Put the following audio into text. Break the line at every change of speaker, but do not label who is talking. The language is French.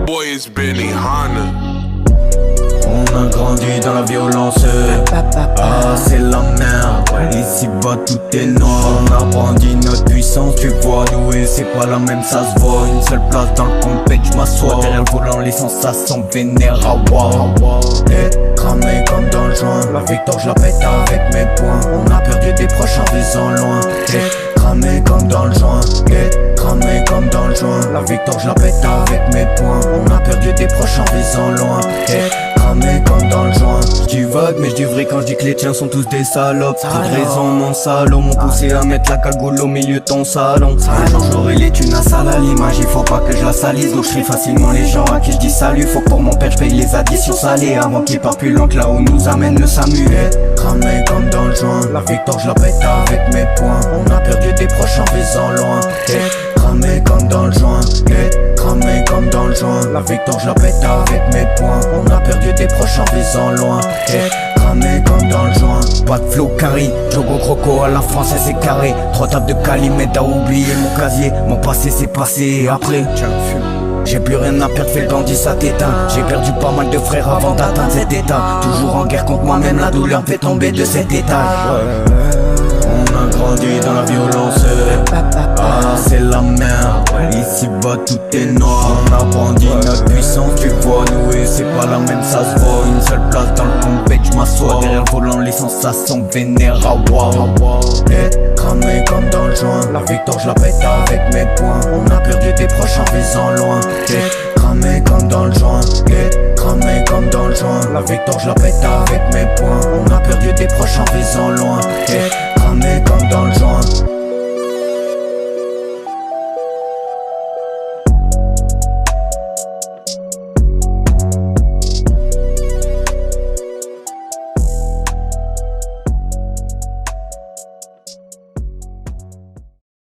boy is Benny Hanna.
On a grandi dans la violence. Ah, c'est la merde. Ici bas tout est noir. On a brandi notre puissance. Tu vois, nous et c'est pas la même, ça se voit. Une seule place dans le compét, j'm'assois derrière le volant, les sensations vénères. Ah, wow. Cramé comme dans le joint. La victoire, je la pète avec mes poings. On a perdu des proches en visant loin. Cramé comme dans le joint. Cramé comme dans le joint. La victoire, je la pète avec mes poings. On a perdu des proches en visant loin. Cramé comme dans le joint. J'dis vague mais j'dis vrai quand j'dis que les tiens sont tous des salopes. T'as de raison mon salaud, m'ont poussé à mettre la cagoule au milieu de ton salon. Un jour j'aurai les thunes à sale à l'image, il faut pas que je la salisse. Donc j'crie facilement les gens à qui j'dis salut. Faut que pour mon père j'paye les additions salées avant qu'il parte plus loin que là où nous amène le SAMU. Cramé comme dans le joint, la victoire je la pète avec mes poings. On a perdu des proches en visant loin. Cramé comme dans le joint, cramé comme dans le joint. La victoire je la pète avec mes poings. On a perdu des proches en visant loin. Cramé comme dans le joint. Pas de flow carré, Jogo Croco à la française c'est carré. 3 tables de Calimède à oublier mon casier. Mon passé c'est passé et après j'ai plus rien à perdre, fais le bandit ça t'éteint. J'ai perdu pas mal de frères avant d'atteindre cet état. Toujours en guerre contre moi-même, la douleur me fait tomber de cet étage. On a grandi dans la violence. Ah, c'est la merde. Ici bas tout est noir. On a brandi notre puissance. Tu vois, nous et c'est pas la même, ça se voit. Une seule place dans le compét, j'm'assois derrière le volant, les sensations vénères. Ah, wow. Cramé comme dans le joint. La victoire, je la pète avec mes poings. On a perdu des proches en visant loin. Cramé comme dans le joint. Cramé comme dans le joint. La victoire, je la pète avec mes poings. On a perdu des proches en visant loin.